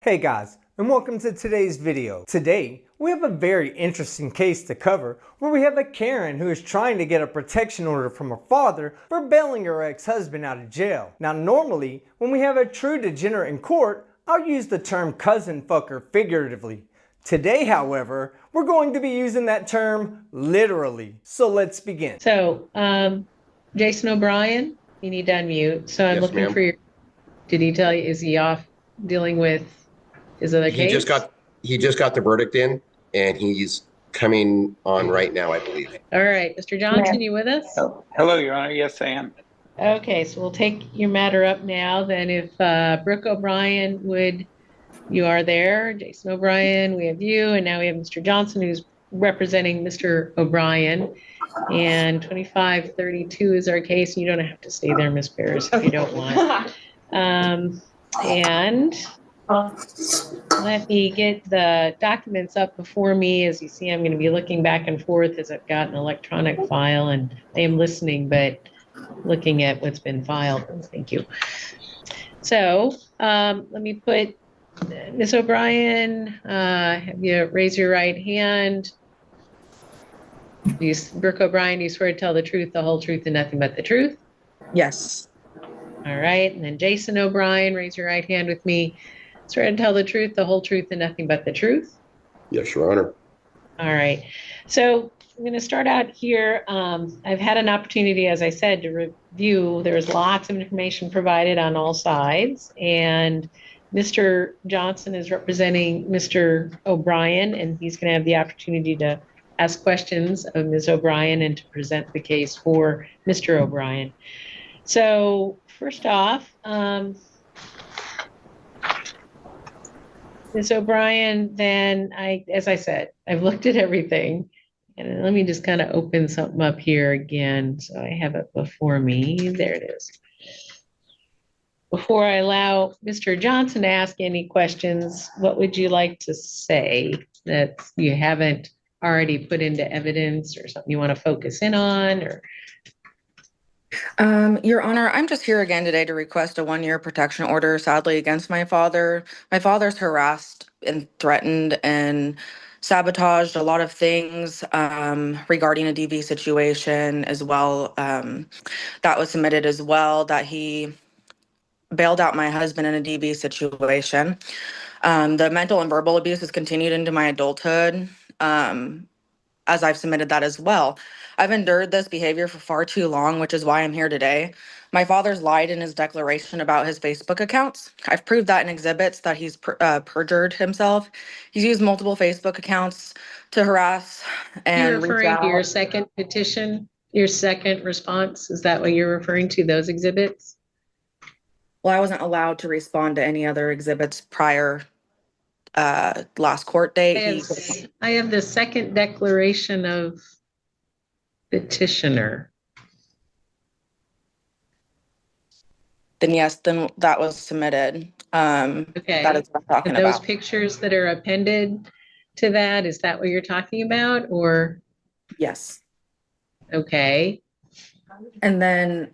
Hey guys, and welcome to today's video. Today, we have a very interesting case to cover where we have a Karen who is trying to get a protection order from her father for bailing her ex-husband out of jail. Now normally, when we have a true degenerate in court, I'll use the term cousin fucker figuratively. Today, however, we're going to be using that term literally. So let's begin. Jason O'Brien, you need to unmute. So I'm Yes, looking ma'am. for your, did he tell you, is he off dealing with his other He case? just got the verdict in, and he's coming on right now, I believe. All right, Mr. Johnson, you with us? Oh, hello, Your Honor. Yes, I am. Okay, so we'll take your matter up now. Then if Brooke O'Brien you are there. Jason O'Brien, we have you. And now we have Mr. Johnson who's representing Mr. O'Brien. And 2532 is our case. You don't have to stay there, Ms. Bears, if you don't want. And let me get the documents up before me. As you see, I'm going to be looking back and forth as I've got an electronic file, and I am listening, but looking at what's been filed. Thank you. So let me put Ms. O'Brien, have you raise your right hand. Brooke O'Brien, do you swear to tell the truth, the whole truth, and nothing but the truth? Yes. All right. And then Jason O'Brien, raise your right hand with me. Swear to tell the truth, the whole truth, and nothing but the truth? Yes, Your Honor. All right. So I'm going to start out here. I've had an opportunity, as I said, to review. There's lots of information provided on all sides. And Mr. Johnson is representing Mr. O'Brien, and he's going to have the opportunity to ask questions of Ms. O'Brien and to present the case for Mr. O'Brien. So first off, Ms. O'Brien, then as I said, I've looked at everything. And let me just kind of open something up here again. So I have it before me. There it is. Before I allow Mr. Johnson to ask any questions, what would you like to say that you haven't already put into evidence or something you want to focus in on? Or Your Honor, I'm just here again today to request a 1-year protection order, sadly, against my father. My father's harassed and threatened and sabotaged a lot of things regarding a DV situation as well. That was submitted as well, that he bailed out my husband in a DV situation. The mental and verbal abuse has continued into my adulthood. As I've submitted that as well. I've endured this behavior for far too long, which is why I'm here today. My father's lied in his declaration about his Facebook accounts. I've proved that in exhibits that he's perjured himself. He's used multiple Facebook accounts to harass and you're referring to your second petition, your second response? Is that what you're referring to, those exhibits? Well, I wasn't allowed to respond to any other exhibits prior last court date. I have the second declaration of petitioner. Then yes, then that was submitted. Okay. That is what I'm talking those about. Pictures that are appended to that, is that what you're talking about? Or yes. Okay. And then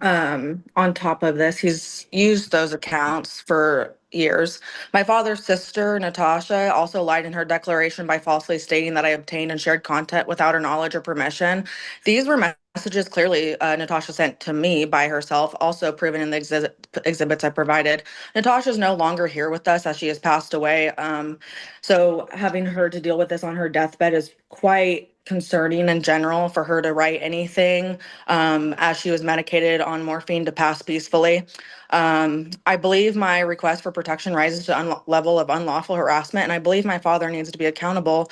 on top of this, he's used those accounts for years. My father's sister, Natasha, also lied in her declaration by falsely stating that I obtained and shared content without her knowledge or permission. These were messages clearly Natasha sent to me by herself, also proven in the exhibits I provided. Natasha's no longer here with us as she has passed away. So having her to deal with this on her deathbed is quite concerning in general for her to write anything as she was medicated on morphine to pass peacefully. I believe my request for protection rises to a level of unlawful harassment, and I believe my father needs to be accountable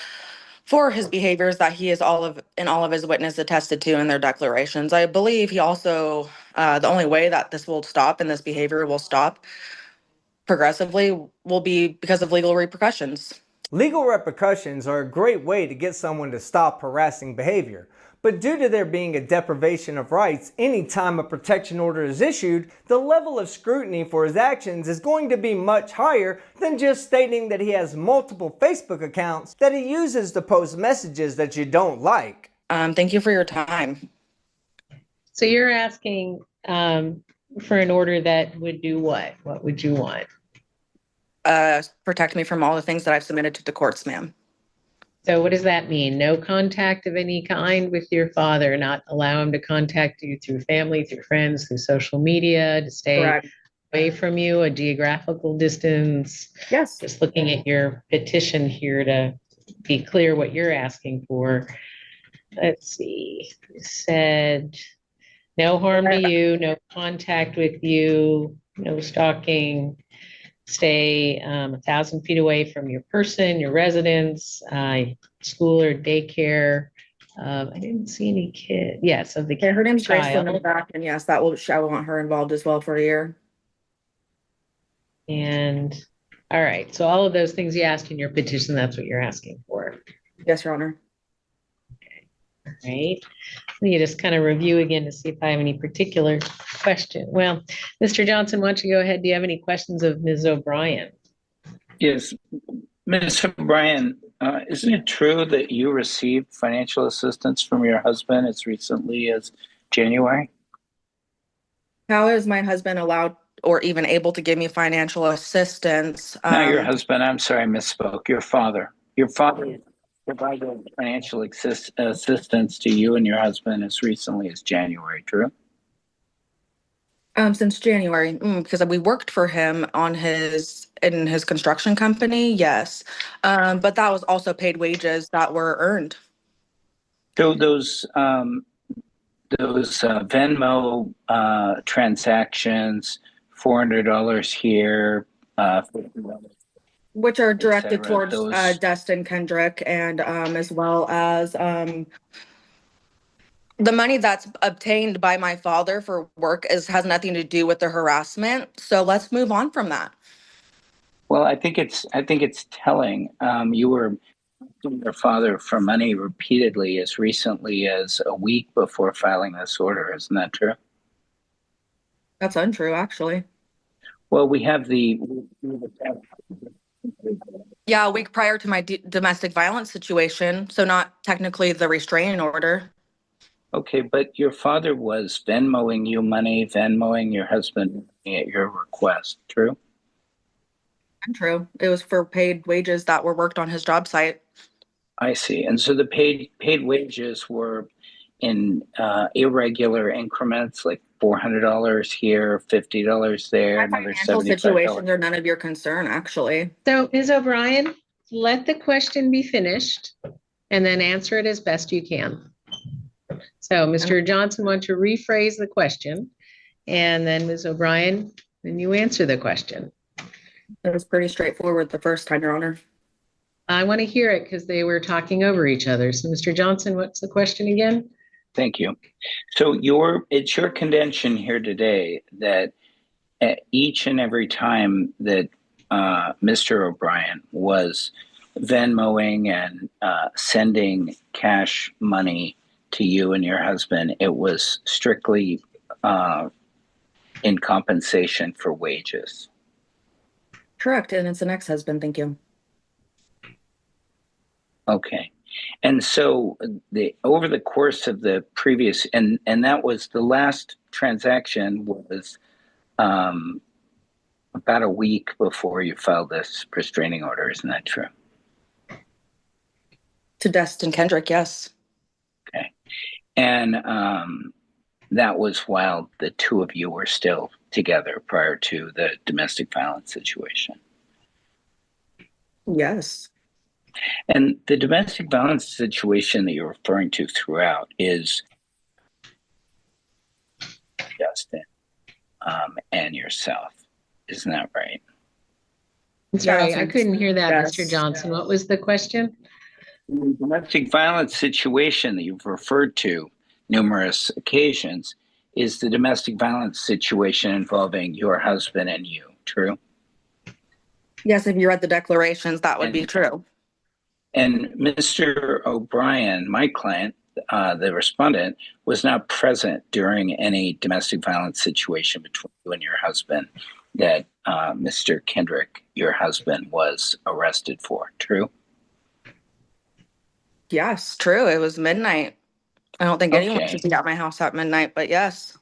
for his behaviors that he is all of his witnesses attested to in their declarations. I believe he also, the only way that this will stop and this behavior will stop progressively will be because of legal repercussions. Legal repercussions are a great way to get someone to stop harassing behavior, but due to there being a deprivation of rights anytime a protection order is issued, the level of scrutiny for his actions is going to be much higher than just stating that he has multiple Facebook accounts that he uses to post messages that you don't like. Thank you for your time. So you're asking for an order that would do what? What would you want? protect me from all the things that I've submitted to the courts, ma'am. So what does that mean? No contact of any kind with your father, not allow him to contact you through family, through friends, through social media, to stay Correct. away from you, a geographical distance? Yes. Just looking at your petition here to be clear what you're asking for. Let's see, you said no harm to you, no contact with you, no stalking, stay 1,000 feet away from your person, your residence, school or daycare. I didn't see any kid. Yes, of the Okay, her name's Grace child. Lindenbach, and yes, I want her involved as well for a year. And all right, so all of those things you asked in your petition, that's what you're asking for. Yes, Your Honor. Right. Let me just kind of review again to see if I have any particular question. Well, Mr. Johnson, why don't you go ahead? Do you have any questions of Ms. O'Brien? Yes, Ms. O'Brien, isn't it true that you received financial assistance from your husband as recently as January? How is my husband allowed or even able to give me financial assistance? Not your husband. I'm sorry, I misspoke. Your father. Your father provided financial assistance to you and your husband as recently as January. True? Since January, because we worked for him in his construction company, yes. But that was also paid wages that were earned. So those Venmo transactions, $400 here, $50 Which are directed cetera, towards those- Destin Kendrick, and as well as the money that's obtained by my father for work has nothing to do with the harassment. So let's move on from that. Well, I think it's telling. You were asking your father for money repeatedly as recently as a week before filing this order. Isn't that true? That's untrue, actually. Well, we have the Yeah, a week prior to my domestic violence situation, so not technically the restraining order. okay, but your father was Venmoing you money, Venmoing your husband at your request. True? Untrue. It was for paid wages that were worked on his job site. I see. And so the paid wages were in irregular increments, like $400 here, $50 there, My another financial $75. situations are none of your concern, actually. So, Ms. O'Brien, let the question be finished and then answer it as best you can. So, Mr. Johnson, want to rephrase the question, and then Ms. O'Brien, then you answer the question. It was pretty straightforward the first time, Your Honor. I want to hear it because they were talking over each other. So, Mr. Johnson, what's the question again? Thank you. So it's your contention here today that each and every time that Mr. O'Brien was Venmoing and sending cash money to you and your husband, it was strictly in compensation for wages. Correct, and it's an ex-husband, thank you. Okay. And so over the course of the previous, and that was the last transaction was about a week before you filed this restraining order. Isn't that true? To Destin Kendrick, yes. Okay. And that was while the two of you were still together prior to the domestic violence situation. Yes. And the domestic violence situation that you're referring to throughout is Justin and yourself. Isn't that right? I'm sorry, Yes, I couldn't hear that, yes. Mr. Johnson. What was the question? The domestic violence situation that you've referred to numerous occasions is the domestic violence situation involving your husband and you. True? Yes, if you read the declarations, that would be true. And Mr. O'Brien, my client, the respondent, was not present during any domestic violence situation between you and your husband that Mr. Kendrick, your husband, was arrested for. True? Yes, true. It was midnight. I don't think anyone Okay. should be at my house at midnight, but yes.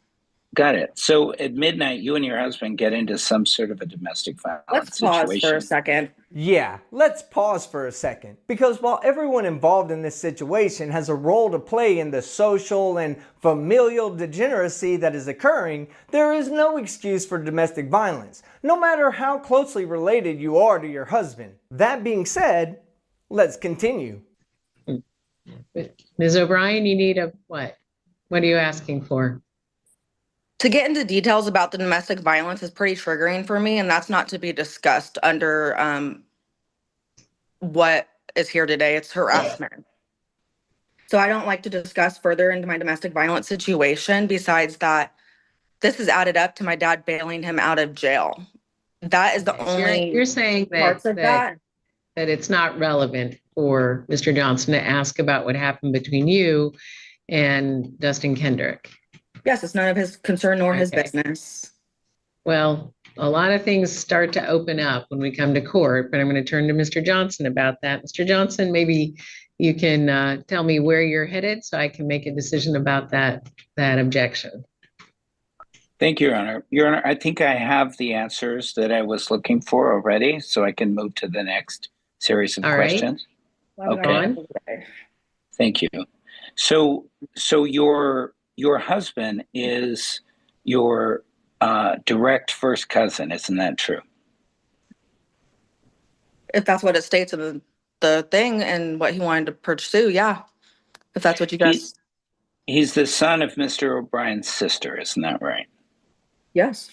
Got it. So at midnight, you and your husband get into some sort of a domestic violence Let's pause for a situation. second. Yeah, let's pause for a second, because while everyone involved in this situation has a role to play in the social and familial degeneracy that is occurring, there is no excuse for domestic violence, no matter how closely related you are to your husband. That being said, let's continue. Ms. O'Brien, you need a what? What are you asking for? To get into details about the domestic violence is pretty triggering for me, and that's not to be discussed under what is here today. It's harassment. So I don't like to discuss further into my domestic violence situation. Besides that, this is added up to my dad bailing him out of jail. That is the Okay, so you're only saying parts of that. that it's not relevant for Mr. Johnson to ask about what happened between you and Dustin Kendrick. Yes, it's none of his concern nor his Okay. business. Well, a lot of things start to open up when we come to court, but I'm going to turn to Mr. Johnson about that. Mr. Johnson, maybe you can tell me where you're headed so I can make a decision about that objection. Thank you, Your Honor. Your Honor, I think I have the answers that I was looking for already, so I can move to the next series of All right. questions. Okay. Thank you. So your husband is your direct first cousin, isn't that true? If that's what it states in the thing and what he wanted to pursue, yeah. If that's what you guys, He's the son of Mr. O'Brien's sister, isn't that right? yes.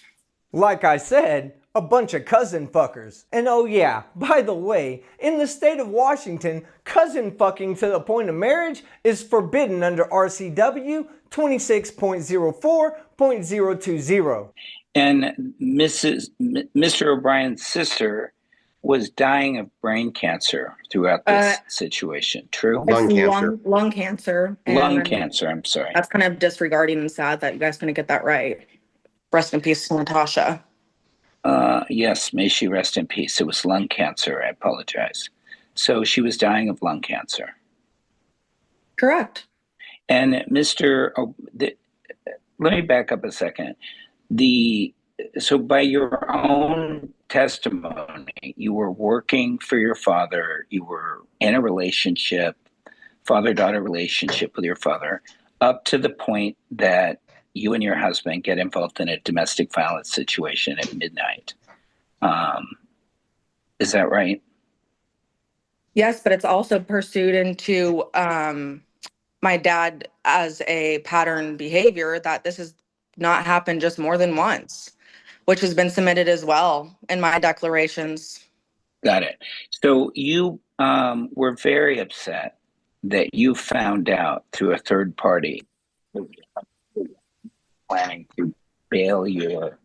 Like I said, a bunch of cousin fuckers. And oh yeah, by the way, in the state of Washington, cousin fucking to the point of marriage is forbidden under RCW 26.04.020. And Mr. O'Brien's sister was dying of brain cancer throughout this situation. True? Lung cancer. Lung cancer. Lung cancer, I'm sorry. That's kind of disregarding and sad that you guys couldn't get that right. Rest in peace, Natasha. Yes, may she rest in peace. It was lung cancer. I apologize. So she was dying of lung cancer. Correct. And let me back up a second. So by your own testimony, you were working for your father. You were in a relationship, father-daughter relationship with your father, up to the point that you and your husband get involved in a domestic violence situation at midnight. Is that right? Yes, but it's also pursued into my dad as a pattern behavior that this has not happened just more than once, which has been submitted as well in my declarations. Got it. So you were very upset that you found out through a third party planning to bail your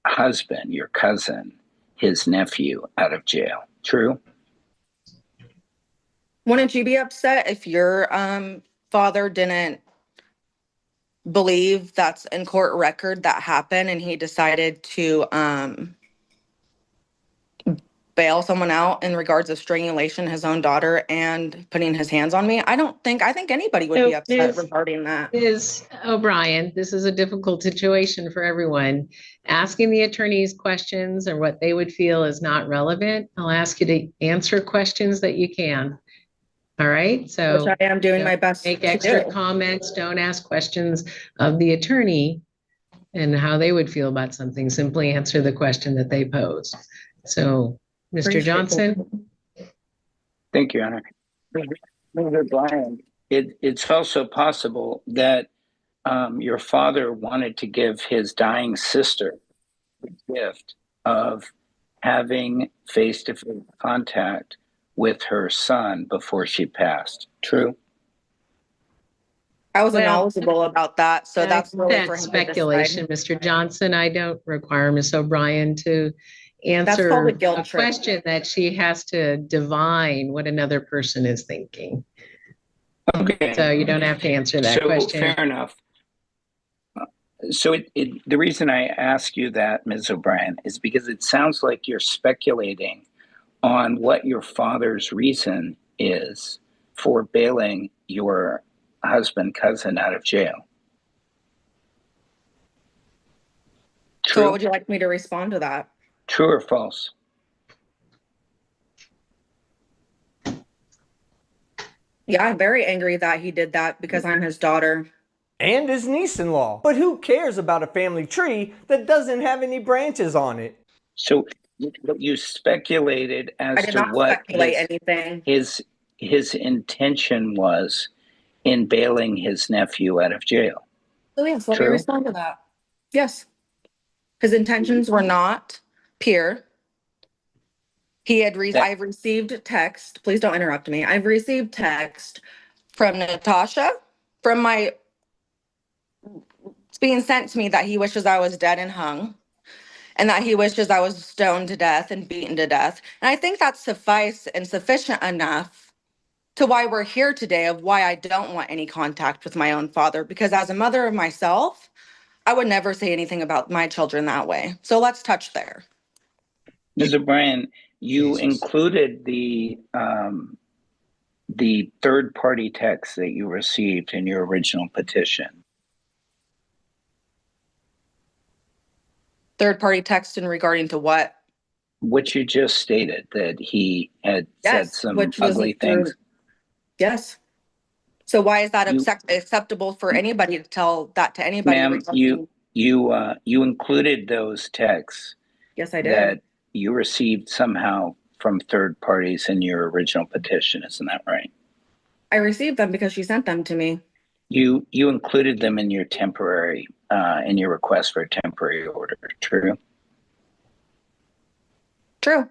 husband, your cousin, his nephew out of jail. True? Wouldn't you be upset if your father didn't believe that's in court record that happened and he decided to bail someone out in regards of strangulation, his own daughter, and putting his hands on me? I think anybody would be upset regarding that. Ms. O'Brien, this is a difficult situation for everyone. Asking the attorneys questions or what they would feel is not relevant. I'll ask you to answer questions that you can. All right, so Which I am doing my best make to extra do. comments. Don't ask questions of the attorney and how they would feel about something. Simply answer the question that they pose. So, Mr. Johnson. Thank you, Honor. Mr. Brian, it's also possible that your father wanted to give his dying sister the gift of having face-to-face contact with her son before she passed. True? I was knowledgeable about that, so that's really for him That's to speculation, decide. Mr. Johnson. I don't require Ms. O'Brien to answer called a guilt trip. question that she has to divine what another person is thinking. Okay. So you don't have to answer that question. Fair enough. So the reason I ask you that, Ms. O'Brien, is because it sounds like you're speculating on what your father's reason is for bailing your husband, cousin out of jail. So what True. would you like me to respond to that? True or false? Yeah, I'm very angry that he did that because I'm his daughter. And his niece-in-law. But who cares about a family tree that doesn't have any branches on it? So you speculated I as did to not what speculate anything. his intention was in bailing his nephew out of jail. So yes, let me True? respond to that. Yes. His intentions were not pure. I've received text. Please don't interrupt me. I've received text from Natasha, it's being sent to me that he wishes I was dead and hung, and that he wishes I was stoned to death and beaten to death. And I think that's suffice and sufficient enough to why we're here today, of why I don't want any contact with my own father, because as a mother of myself, I would never say anything about my children that way. So let's touch there. Ms. O'Brien, you Jesus. included the third-party text that you received in your original petition. Third-party text in regarding to what? Which you just stated that he had said some which was ugly things. Yes. So why is that You- acceptable for anybody to tell that to anybody? Ma'am, regarding- you included those texts Yes, I did. that you received somehow from third parties in your original petition, isn't that right? I received them because she sent them to me. You included them in your temporary in your request for a temporary order, true? True.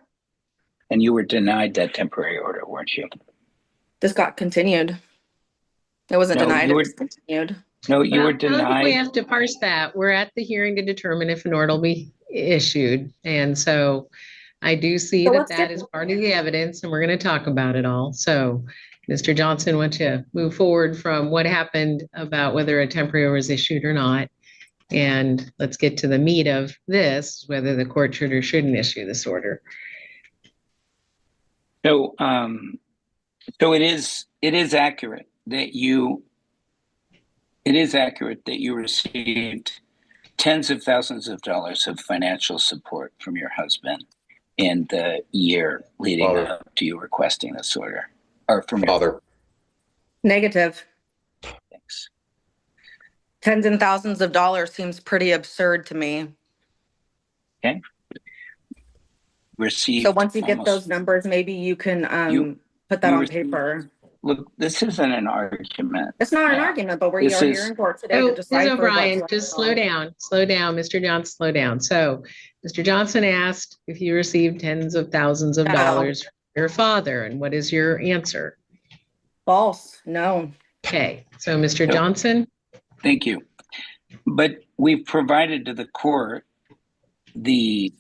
And you were denied that temporary order, weren't you? This got continued. It wasn't No, denied, you it were- was continued. No, you Well, were I don't think we denied. have to parse that. We're at the hearing to determine if an order will be issued. And so I do see So that let's that get- is part of the evidence, and we're going to talk about it all. So, Mr. Johnson, why don't you move forward from what happened about whether a temporary order was issued or not? And let's get to the meat of this, whether the court should or shouldn't issue this order. So, so it is accurate that you received tens of thousands of dollars of financial support from your husband in the year leading Father. up to you requesting this order, or from your Father. Negative. thanks. Tens and thousands of dollars seems pretty absurd to me. Okay. Received. So once you get almost- those numbers, maybe you can put that you on received- paper. Look, this isn't an argument. It's not an Yeah. argument, but we This are is- here in court today Oh, to Ms. decide. O'Brien, just slow down, Mr. Johnson, slow down. So, Mr. Johnson asked if you received tens of thousands of No. dollars from your father, and what is your answer? False. No. Okay, so Mr. Johnson, Thank you. But we've provided to the court the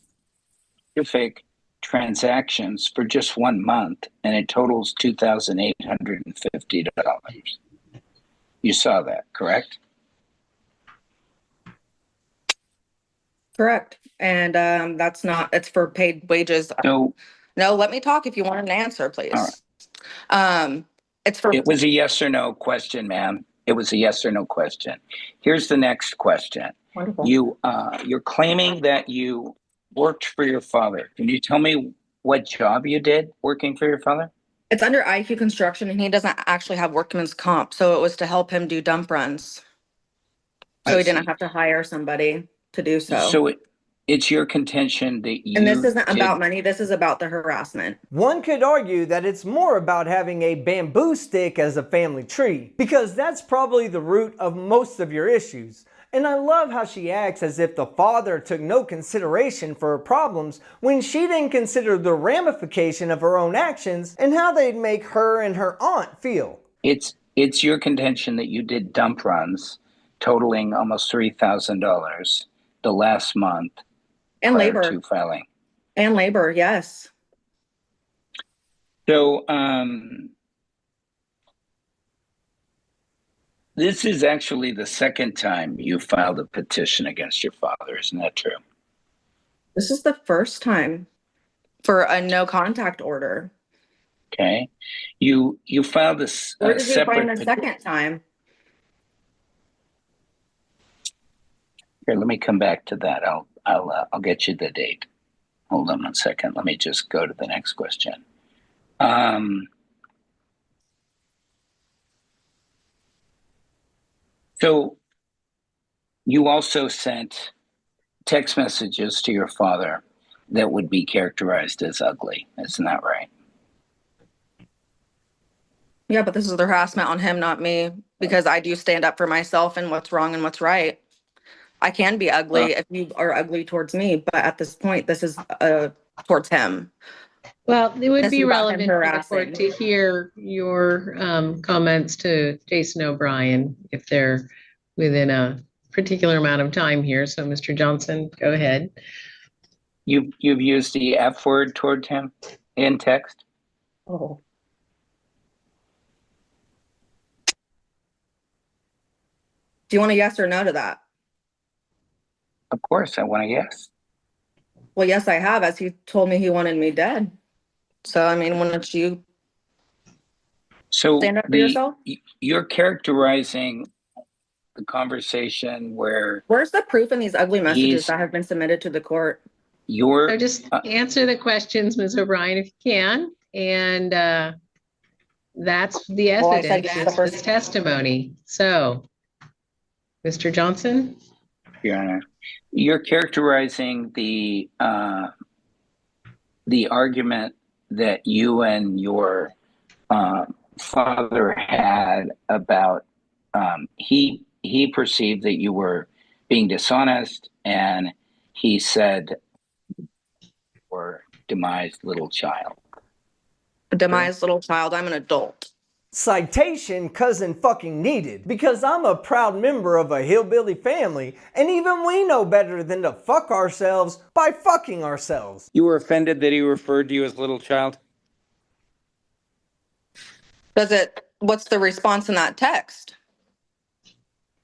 specific transactions for just 1 month, and it totals $2,850. You saw that, correct? Correct. And that's not, it's for paid wages. So No, let me talk if you want an answer, please. All right. It's for, it was a yes or no question, ma'am. It was a yes or no question. Here's the next question. wonderful. You're claiming that you worked for your father. Can you tell me what job you did working for your father? It's under IQ construction and he doesn't actually have workman's comp. So it was to help him do dump runs. So I he didn't see. have to hire somebody to do so. So it's your contention that you And this isn't did- about money. This is about the harassment. One could argue that it's more about having a bamboo stick as a family tree, because that's probably the root of most of your issues. And I love how she acts as if the father took no consideration for her problems when she didn't consider the ramification of her own actions and how they'd make her and her aunt feel. It's your contention that you did dump runs totaling almost $3,000 the last month And prior labor. to filing. And labor, yes. So this is actually the second time you filed a petition against your father, isn't that true? This is the first time for a no contact order. Okay. You filed this Where did you separate find the second time? Here, let me come back to that. I'll get you the date. Hold on one second. Let me just go to the next question. So you also sent text messages to your father that would be characterized as ugly. Isn't that right? Yeah, but this is the harassment on him, not me, because I do stand up for myself and what's wrong and what's right. I can be ugly if you are ugly towards me, but at this point, this is towards him. Well, it would This be is about him relevant for the court harassing. to hear your comments to Jason O'Brien if they're within a particular amount of time here. So, Mr. Johnson, go ahead. You've used the F word toward him in text? Oh. Do you want a yes or no to that? Of course, I want a yes. Well, yes, I have, as he told me he wanted me dead. So, I mean, why don't you So stand up for yourself? you're characterizing the conversation where Where's the proof in these ugly messages he's- that have been submitted to the court? you're So just answer the questions, Ms. O'Brien, if you can. And that's the Well, I said evidence, yes the it's first- this testimony. So, Mr. Johnson? Your Honor, you're characterizing the argument that you and your father had about he perceived that you were being dishonest, and he said, "Or demised little child." Demised little child, I'm an adult. Citation cousin fucking needed, because I'm a proud member of a hillbilly family, and even we know better than to fuck ourselves by fucking ourselves. You were offended that he referred to you as little child? What's the response in that text?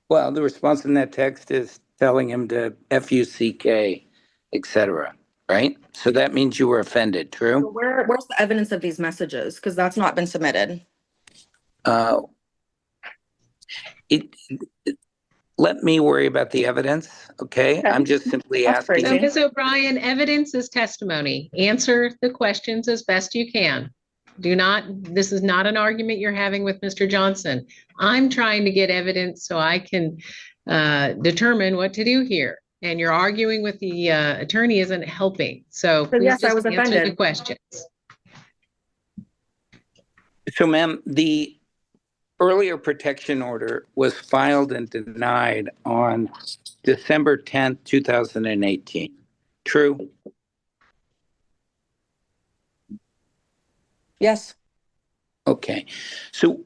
Well, the response in that text is telling him to F-U-C-K, etc. Right? So that means you were offended, So true? where's the evidence of these messages? Because that's not been submitted. Let me worry about the evidence, okay? Okay. I'm just simply That's asking. So, crazy. Ms. O'Brien, evidence is testimony. Answer the questions as best you can. This is not an argument you're having with Mr. Johnson. I'm trying to get evidence so I can determine what to do here. And you're arguing with the attorney isn't helping. So please yes, I just was answer the offended. questions. So, ma'am, the earlier protection order was filed and denied on December 10th, 2018. True? Yes. Okay. So,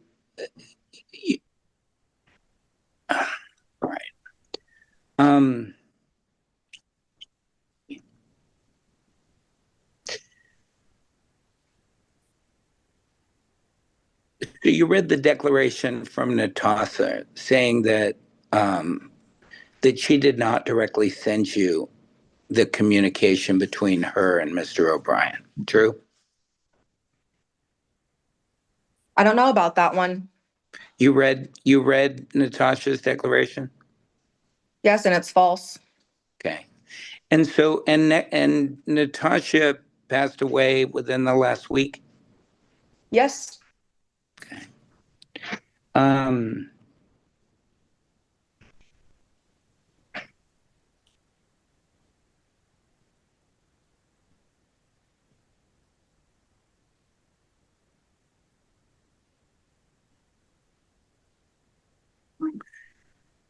all right. So you read the declaration from Natasha saying that that she did not directly send you the communication between her and Mr. O'Brien. True? I don't know about that one. You read Natasha's declaration? Yes, and it's false. Okay. And so and Natasha passed away within the last week? Yes. Okay.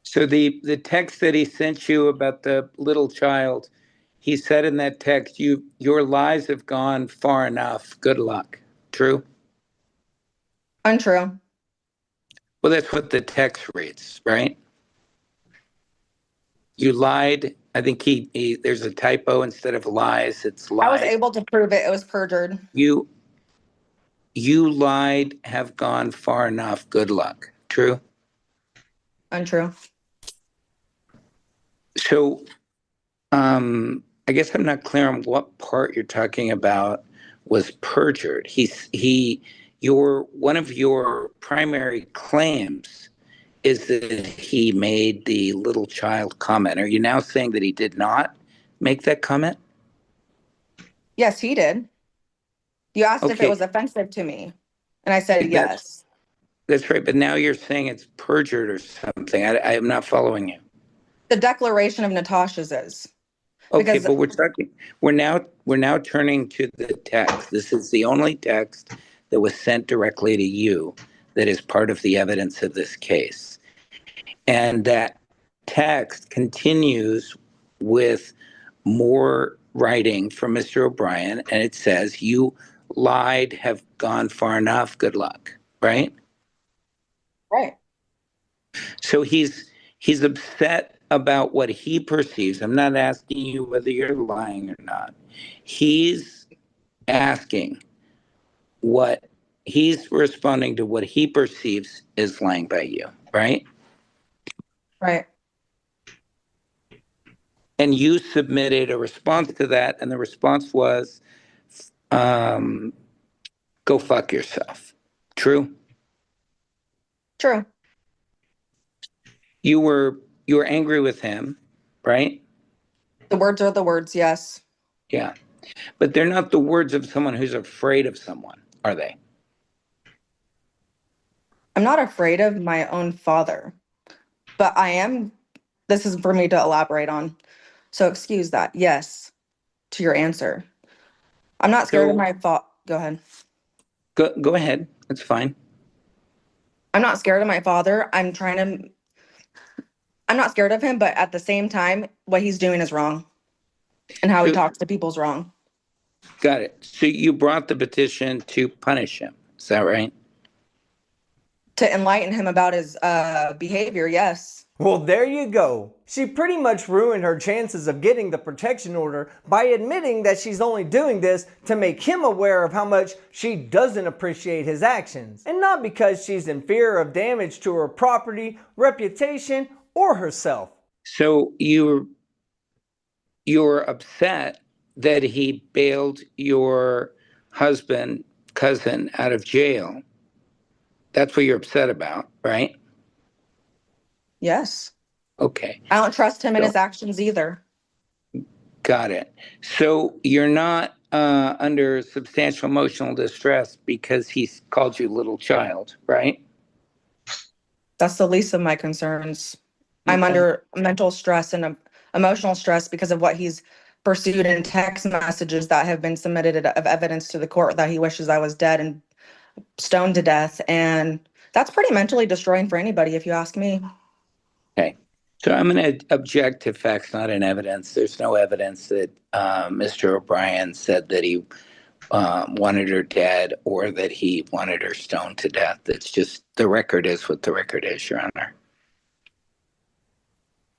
So the text that he sent you about the little child, he said in that text, your lies have gone far enough. Good luck. True? Untrue. Well, that's what the text reads, right? You lied. I think there's a typo. Instead of lies, it's lies. I was able to prove it. It was perjured. You lied, have gone far enough. Good luck. True? Untrue. So, I guess I'm not clear on what part you're talking about was perjured. One of your primary claims is that he made the little child comment. Are you now saying that he did not make that comment? Yes, he did. You asked if it Okay. was offensive to me, and I said yes. That's right, but now you're saying it's perjured or something. I am not following you. The declaration of Natasha's is. Okay, Because but we're now turning to the text. This is the only text that was sent directly to you that is part of the evidence of this case. And that text continues with more writing from Mr. O'Brien, and it says, "You lied, have gone far enough, good luck," right? right. So he's upset about what he perceives. I'm not asking you whether you're lying or not. He's asking what he's responding to what he perceives is lying by you, right? Right. And you submitted a response to that, and the response was, "Go fuck yourself." True. True. You were angry with him, right? The words are the words, yes. Yeah, but they're not the words of someone who's afraid of someone, are they? I'm not afraid of my own father, but I am, this is for me to elaborate on. So excuse that. Yes, to your answer. I'm not scared of So my father. Go ahead. go ahead. That's fine. I'm not scared of my father. I'm not scared of him, but at the same time, what he's doing is wrong. And how he So talks to people is wrong. got it. So you brought the petition to punish him. Is that right? To enlighten him about his behavior, yes. Well, there you go. She pretty much ruined her chances of getting the protection order by admitting that she's only doing this to make him aware of how much she doesn't appreciate his actions, and not because she's in fear of damage to her property, reputation, or herself. So you're upset that he bailed your husband, cousin out of jail. That's what you're upset about, right? Yes. Okay. I don't trust him in So, his actions either. got it. So you're not under substantial emotional distress because he's called you little child, right? That's the least of my concerns. I'm Okay. under mental stress and emotional stress because of what he's pursued in text messages that have been submitted of evidence to the court that he wishes I was dead and stoned to death. And that's pretty mentally destroying for anybody, if you ask me. Okay. So I'm going to object to facts not in evidence. There's no evidence that Mr. O'Brien said that he wanted her dead or that he wanted her stoned to death. It's just the record is what the record is, Your Honor.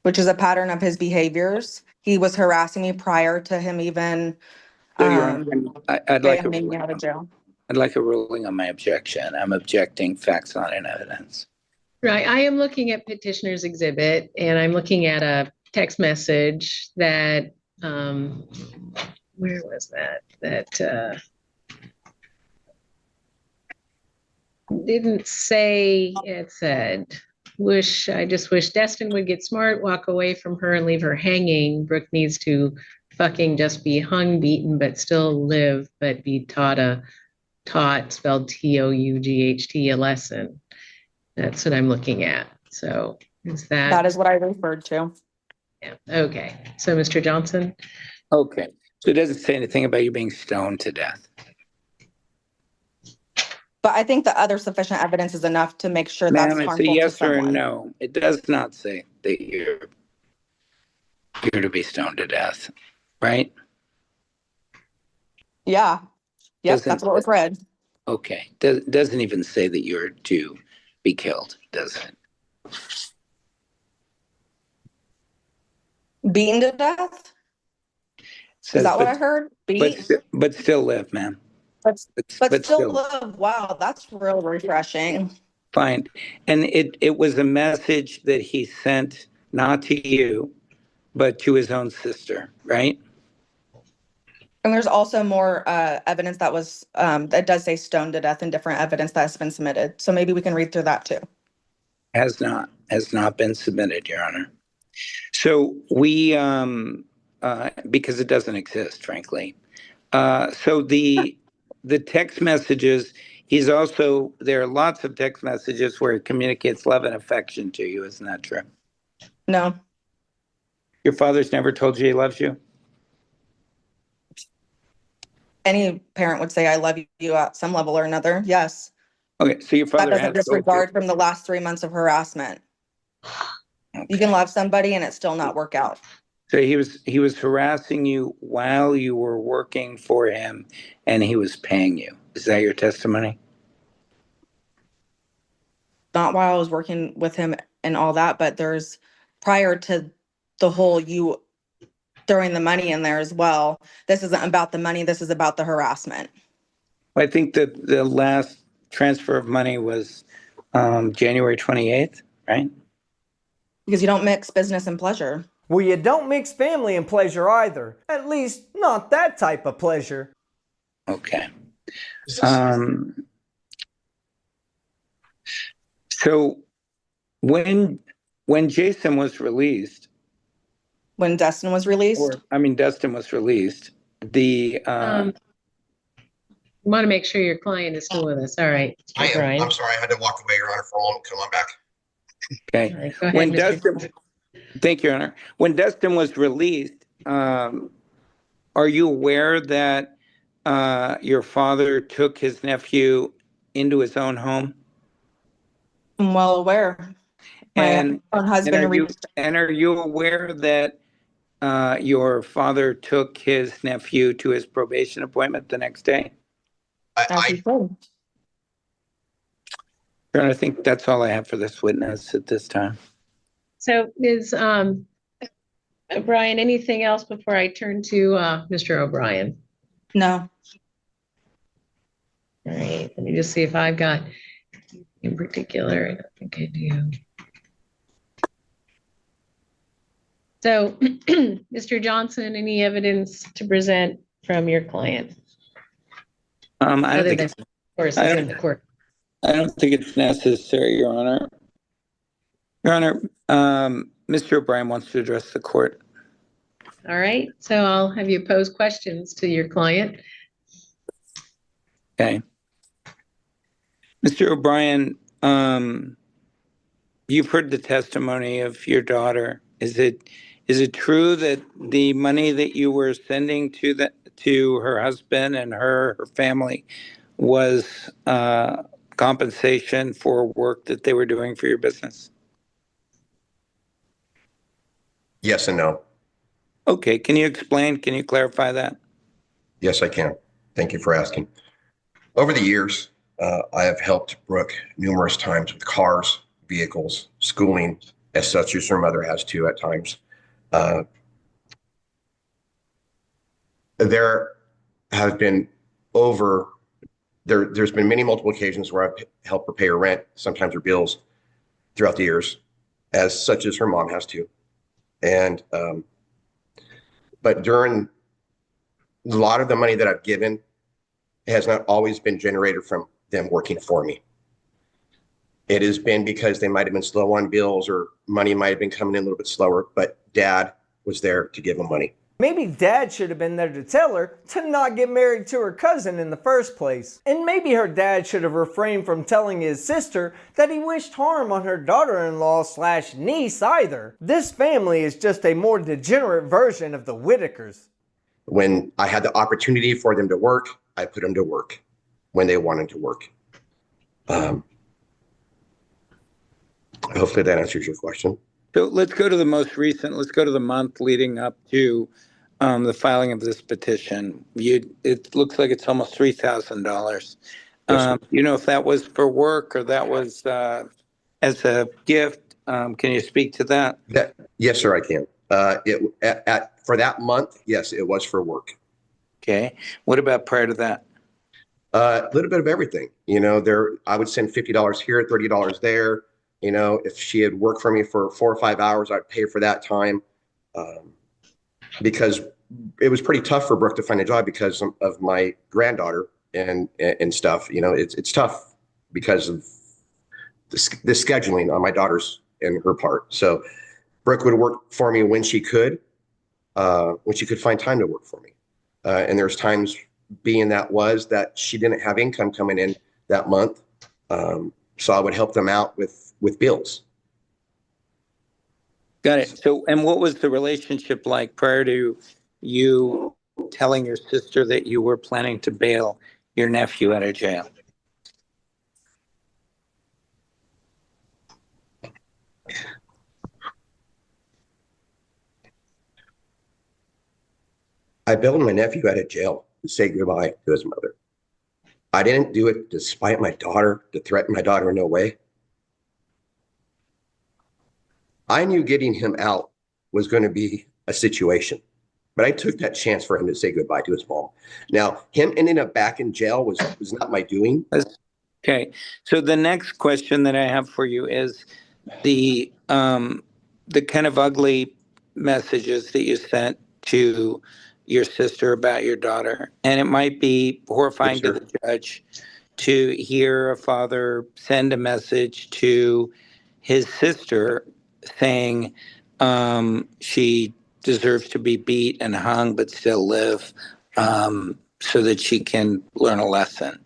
Which is a pattern of his behaviors. He was harassing me prior to him even So, Your Honor, I'd like bailing me out of jail. I'd like a ruling on my objection. I'm objecting facts not in evidence. Right. I am looking at petitioner's exhibit and I'm looking at a text message that, where was that? That didn't say, it said, I just wish Destin would get smart, walk away from her and leave her hanging. Brooke needs to fucking just be hung, beaten, but still live, but be taught, spelled TOUGHT, a lesson. That's what I'm looking at. So is That that, is what I referred to. yeah, okay. So Mr. Johnson, Okay. So it doesn't say anything about you being stoned to death. But I think the other sufficient evidence is enough to make sure that's Ma'am, it's a harmful to yes or a someone. no. It does not say that you're to be stoned to death, right? Yeah. Yep, Doesn't that's what was read. Okay. Doesn't even say that you're to be killed, does it? Beaten to death? Says, Is that what I heard? Beat? but still live, ma'am. But still live. Wow, that's real refreshing. Fine. And it was a message that he sent not to you, but to his own sister, right? And there's also more evidence that was that does say stoned to death and different evidence that has been submitted. So maybe we can read through that too. Has not been submitted, Your Honor. So we because it doesn't exist, frankly. So the text messages, there are lots of text messages where he communicates love and affection to you. Isn't that true? No. Your father's never told you he loves you? Any parent would say I love you at some level or another. Yes. Okay, so your That father doesn't has told you. disregard from the last 3 months of harassment. You Okay. can love somebody and it still not work out. So he was harassing you while you were working for him, and he was paying you. Is that your testimony? Not while I was working with him and all that, but there's prior to the whole you throwing the money in there as well. This isn't about the money. This is about the harassment. I think that the last transfer of money was January 28th, right? Because you don't mix business and pleasure. Well, you don't mix family and pleasure either. At least, not that type of pleasure. Okay. So when Jason was released, When Dustin was released, Dustin was released, the want to make sure your client is still with us. All right. I am. Brian. I'm sorry. I had to walk away, Your Honor, for a moment. Come on back. okay. All right, go ahead, When Mr. Dustin, thank you, Your Honor. When Dustin was released, are you aware that your father took his nephew into his own home? I'm well aware. My own husband reached. Are you aware that your father took his nephew to his probation appointment the next day? As he said. I think that's all I have for this witness at this time. So is Brian, anything else before I turn to Mr. O'Brien? No. All right, let me just see if I've got in particular. I don't think I do. So, Mr. Johnson, any evidence to present from your client? I don't Other think than, it's, of course, I it's don't- in the court. I don't think it's necessary, Your Honor. Your Honor, Mr. O'Brien wants to address the court. All right, so I'll have you pose questions to your client. Okay. Mr. O'Brien, you've heard the testimony of your daughter. Is it true that the money that you were sending to her husband and her family was compensation for work that they were doing for your business? Yes and no. Okay, can you explain? Can you clarify that? Yes, I can. Thank you for asking. Over the years, I have helped Brooke numerous times with cars, vehicles, schooling, as such as her mother has too at times. There have been there's been multiple occasions where I've helped her pay her rent, sometimes her bills throughout the years, as such as her mom has too. And but during a lot of the money that I've given has not always been generated from them working for me. It has been because they might have been slow on bills or money might have been coming in a little bit slower, but Dad was there to give them money. Maybe Dad should have been there to tell her to not get married to her cousin in the first place. And maybe her dad should have refrained from telling his sister that he wished harm on her daughter-in-law / niece either. This family is just a more degenerate version of the Whitakers. When I had the opportunity for them to work, I put them to work when they wanted to work. Hopefully that answers your question. So let's go to the most recent, let's go to the month leading up to the filing of this petition. It looks like it's almost $3,000. Yes, You know if that was for work or that was as a gift? Can you speak to that? Yes, sir, I can. For that month, yes, it was for work. Okay. What about prior to that? A little bit of everything. I would send $50 here, $30 there. If she had worked for me for 4 or 5 hours, I'd pay for that time. Because it was pretty tough for Brooke to find a job because of my granddaughter and stuff. It's tough because of the scheduling on my daughter's and her part. So Brooke would work for me when she could. when she could find time to work for me. And there's times being that she didn't have income coming in that month. So I would help them out with bills. Got it. So, and what was the relationship like prior to you telling your sister that you were planning to bail your nephew out of jail? I bailed my nephew out of jail to say goodbye to his mother. I didn't do it despite my daughter, to threaten my daughter in no way. I knew getting him out was going to be a situation, but I took that chance for him to say goodbye to his mom. Now, him ending up back in jail was not my doing. Okay. So the next question that I have for you is the kind of ugly messages that you sent to your sister about your daughter. And it might be horrifying Yes, to the judge to hear a father send a message to his sister saying she deserves to be beat and hung but still live, so that she can learn a lesson.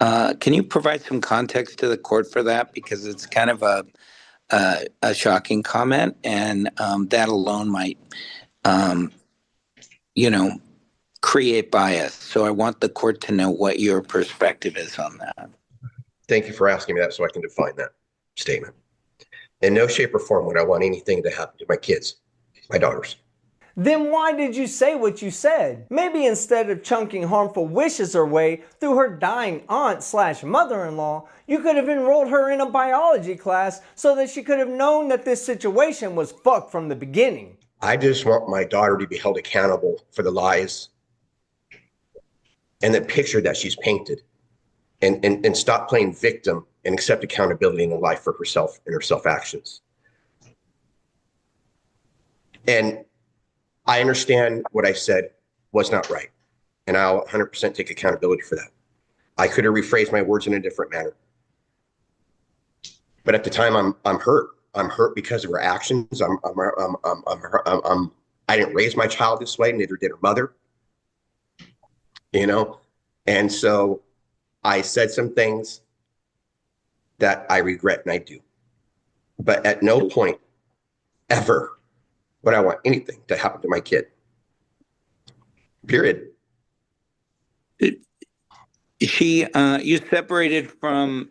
Can you provide some context to the court for that? Because it's kind of a shocking comment, and that alone might, um, you know, create bias. So I want the court to know what your perspective is on that. Thank you for asking me that so I can define that statement. In no shape or form would I want anything to happen to my kids, my daughters. Then why did you say what you said? Maybe instead of chunking harmful wishes her way through her dying aunt/mother-in-law, you could have enrolled her in a biology class so that she could have known that this situation was fucked from the beginning. I just want my daughter to be held accountable for the lies and the picture that she's painted, and stop playing victim and accept accountability in the life for herself and her self-actions. And I understand what I said was not right, and I'll 100% take accountability for that. I could have rephrased my words in a different manner, but at the time, I'm hurt. I'm hurt because of her actions. I didn't raise my child this way, neither did her mother. You know, and so I said some things that I regret, and I do. But at no point ever would I want anything to happen to my kid. Period. You separated from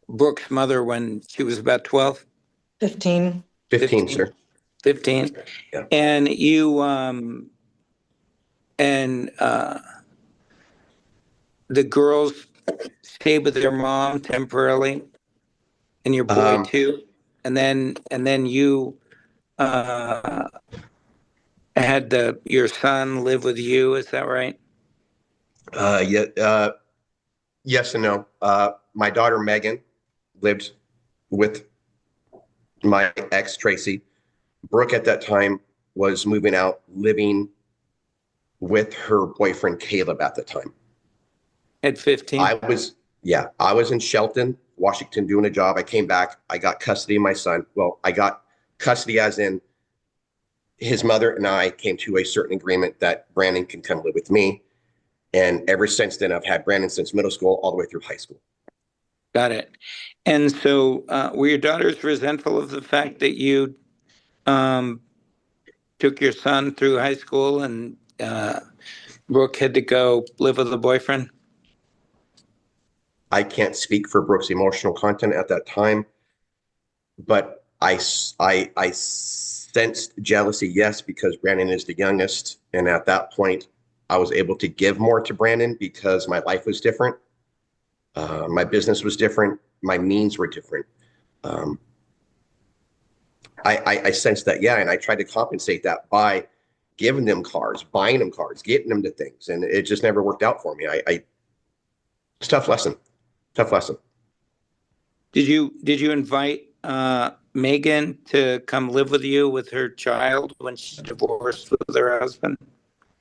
Brooke's mother when she was about 12? 15. 15, sir. 15. Yeah. And you the girls stayed with their mom temporarily, and your boy too, and then you had your son live with you. Is that right? Yes and no. My daughter Megan lived with my ex Tracy. Brooke at that time was moving out, living with her boyfriend Caleb at the time. At 15? I was in Shelton, Washington, doing a job. I came back. I got custody of my son. Well, I got custody as in his mother and I came to a certain agreement that Brandon can come live with me. And ever since then, I've had Brandon since middle school all the way through high school. Got it. And so were your daughters resentful of the fact that you took your son through high school and Brooke had to go live with a boyfriend? I can't speak for Brooke's emotional content at that time, but I sensed jealousy, yes, because Brandon is the youngest. And at that point, I was able to give more to Brandon because my life was different. My business was different. My means were different. I sensed that, yeah, and I tried to compensate that by giving them cars, buying them cars, getting them to things, and it just never worked out for me. It's a tough lesson. Tough lesson. Did you invite Megan to come live with you with her child when she divorced with her husband?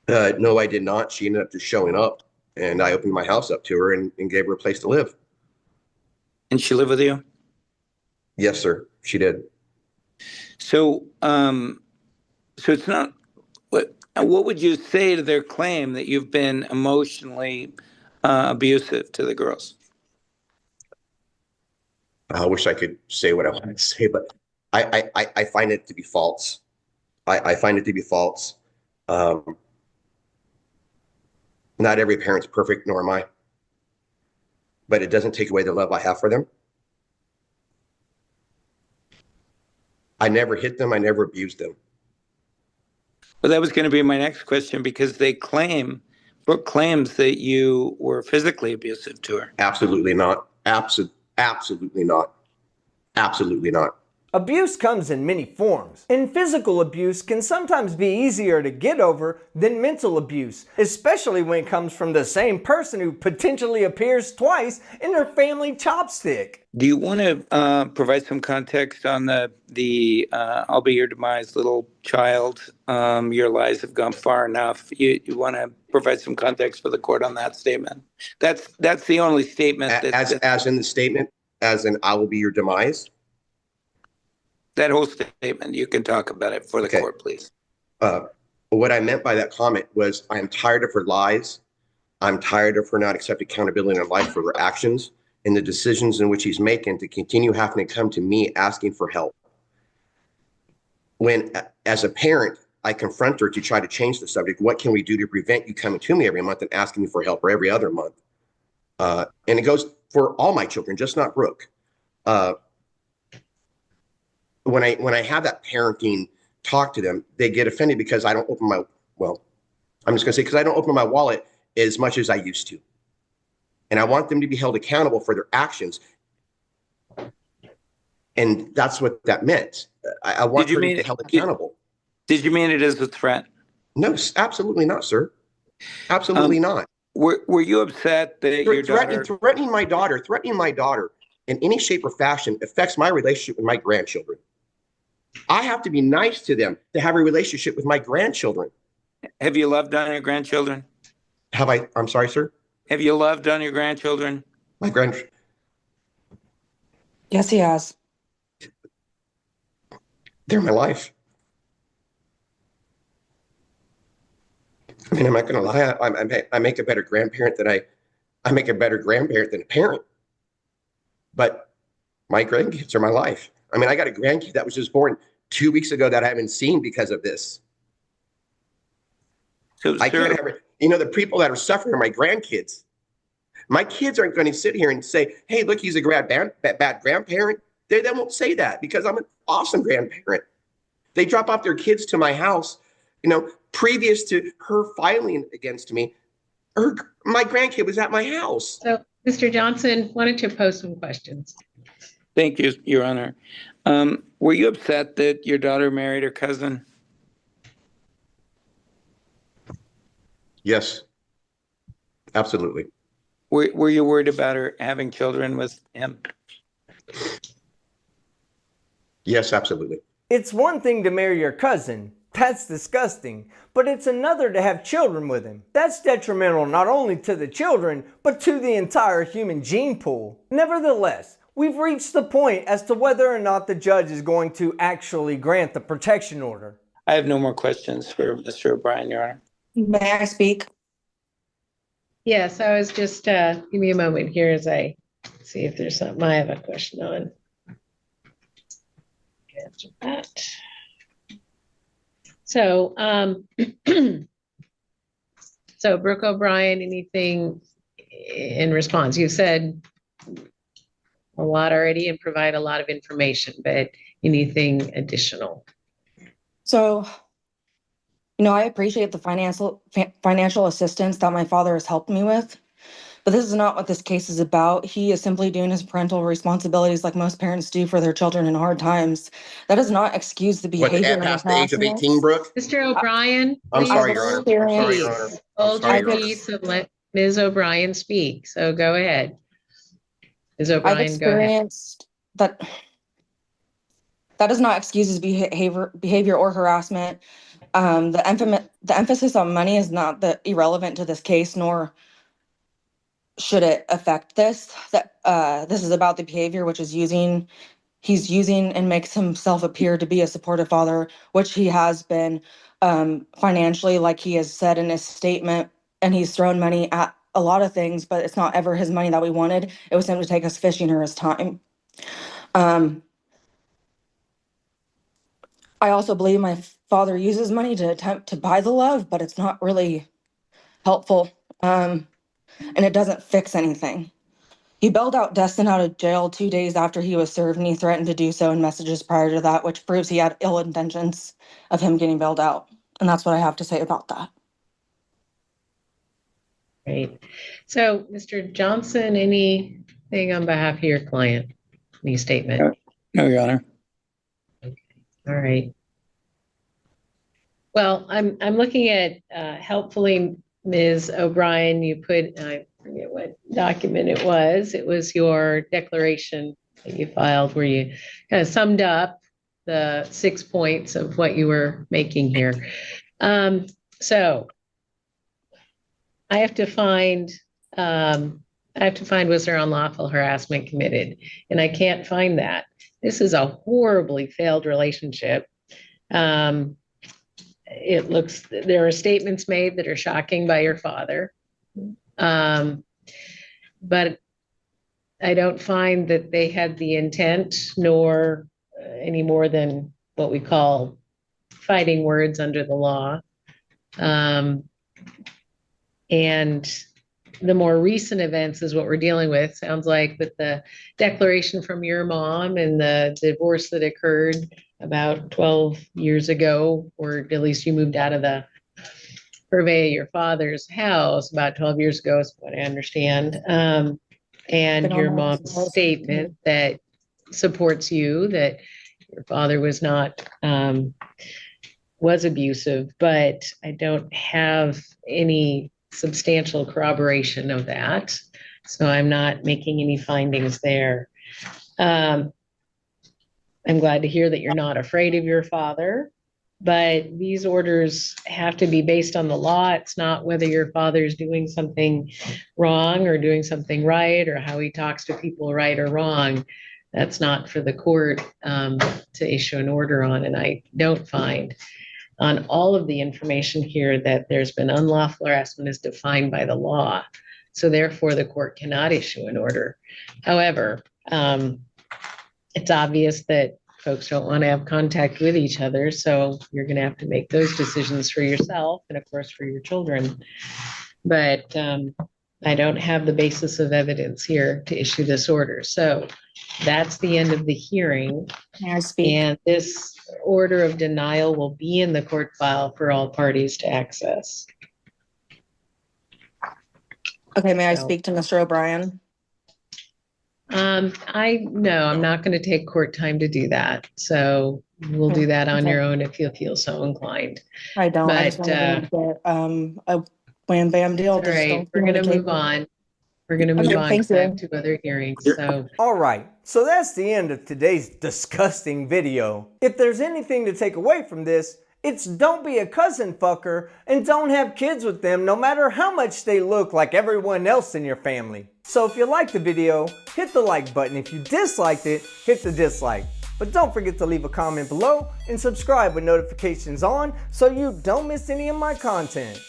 No, I did not. She ended up just showing up, and I opened my house up to her and gave her a place to live. And she lived with you? Yes, sir. She did. So So it's not, what would you say to their claim that you've been emotionally abusive to the girls? I wish I could say what I want to say, but I find it to be false. I find it to be false. Not every parent's perfect, nor am I, but it doesn't take away the love I have for them. I never hit them. I never abused them. Well, that was going to be my next question, because Brooke claims that you were physically abusive to her. Absolutely not. Absolutely not. Absolutely not. Abuse comes in many forms, and physical abuse can sometimes be easier to get over than mental abuse, especially when it comes from the same person who potentially appears twice in their family chopstick. Do you want to provide some context on the I'll be your demise, little child, your lies have gone far enough? You want to provide some context for the court on that statement? That's the only statement As in the statement, as in I will be your demise. That whole statement, you can talk about it for the court, please. What I meant by that comment was I'm tired of her lies. I'm tired of her not accepting accountability in life for her actions and the decisions in which she's making to continue having to come to me asking for help. When, as a parent, I confront her to try to change the subject, what can we do to prevent you coming to me every month and asking me for help, or every other month? And it goes for all my children, just not Brooke. When I have that parenting talk to them, they get offended because I don't open my, well, I'm just gonna say, because I don't open my wallet as much as I used to. And I want them to be held accountable for their actions. And that's what that meant. I want her to be held accountable. Did you mean it as a threat? No, absolutely not, sir. Absolutely not. Were you upset that your daughter... Threatening my daughter in any shape or fashion affects my relationship with my grandchildren. I have to be nice to them to have a relationship with my grandchildren. Have you loved on your grandchildren? I'm sorry, sir? Have you loved on your grandchildren? Yes, he has. They're my life. I mean, I'm not going to lie. I make a better grandparent than I make a better grandparent than a parent. But my grandkids are my life. I mean, I got a grandkid that was just born 2 weeks ago that I haven't seen because of this. So, I can't have it. You know, the people that are suffering are my grandkids. My kids aren't going to sit here and say, hey, look, he's a bad grandparent. They won't say that because I'm an awesome grandparent. They drop off their kids to my house, you know, previous to her filing against me. My grandkid was at my house. So, Mr. Johnson, wanted to pose some questions. Thank you, Your Honor. Were you upset that your daughter married her cousin? Yes, absolutely. Were you worried about her having children with him? Yes, absolutely. It's one thing to marry your cousin. That's disgusting. But it's another to have children with him. That's detrimental not only to the children, but to the entire human gene pool. Nevertheless, we've reached the point as to whether or not the judge is going to actually grant the protection order. I have no more questions for Mr. O'Brien, Your Honor. May I speak? Yes, I was just, give me a moment here as I see if there's something I have a question on. Answer that. So, so Brooke O'Brien, anything in response? You said a lot already and provide a lot of information, but anything additional? So, you know, I appreciate the financial assistance that my father has helped me with, but this is not what this case is about. He is simply doing his parental responsibilities like most parents do for their children in hard times. That does not excuse the behavior. Past the age of 18, Brooke? Mr. O'Brien, I'm please sorry, Your Honor. I'm sorry, Your Honor. hold sorry, your Your Honor. peace and let Ms. O'Brien speak. So go ahead. Ms. O'Brien, I've go ahead. experienced that does not excuse his behavior or harassment. The emphasis on money is not irrelevant to this case, nor should it affect this. This is about the behavior, which is using he's using and makes himself appear to be a supportive father, which he has been financially, like he has said in his statement, and he's thrown money at a lot of things, but it's not ever his money that we wanted. It was him to take us fishing or his time. I also believe my father uses money to attempt to buy the love, but it's not really helpful, and it doesn't fix anything. He bailed out Destin out of jail 2 days after he was served, and he threatened to do so in messages prior to that, which proves he had ill intentions of him getting bailed out. And that's what I have to say about that. Great. So, Mr. Johnson, anything on behalf of your client? Any statement? No, Your Honor. All right. Well, I'm looking at helpfully, Ms. O'Brien, you put, I forget what document it was. It was your declaration that you filed where you kind of summed up the 6 points of what you were making here. So I have to find was there unlawful harassment committed, and I can't find that. This is a horribly failed relationship. It looks, there are statements made that are shocking by your father. But I don't find that they had the intent nor any more than what we call fighting words under the law. And the more recent events is what we're dealing with. Sounds like with the declaration from your mom and the divorce that occurred about 12 years ago, or at least you moved out of the purvey of your father's house about 12 years ago, is what I understand. And your mom's statement that supports you, that your father was not, was abusive, but I don't have any substantial corroboration of that. So I'm not making any findings there. I'm glad to hear that you're not afraid of your father, but these orders have to be based on the law. It's not whether your father's doing something wrong or doing something right, or how he talks to people right or wrong. That's not for the court to issue an order on. And I don't find on all of the information here that there's been unlawful harassment as defined by the law. So therefore the court cannot issue an order. However, it's obvious that folks don't want to have contact with each other. So you're going to have to make those decisions for yourself and of course for your children. But I don't have the basis of evidence here to issue this order. So that's the end of the hearing. May I speak? And this order of denial will be in the court file for all parties to access. Okay, may I So, speak to Mr. O'Brien? I'm not going to take court time to do that. So we'll do that on your own if you feel so inclined. I don't. I just But, wanted to get a wham bam deal. all right, we're going to move on. We're going to move Okay, on thank because I have you. 2 other hearings. So All right, so that's the end of today's disgusting video. If there's anything to take away from this, it's don't be a cousin fucker and don't have kids with them no matter how much they look like everyone else in your family. So if you liked the video, hit the like button. If you disliked it, hit the dislike. But don't forget to leave a comment below and subscribe with notifications on so you don't miss any of my content.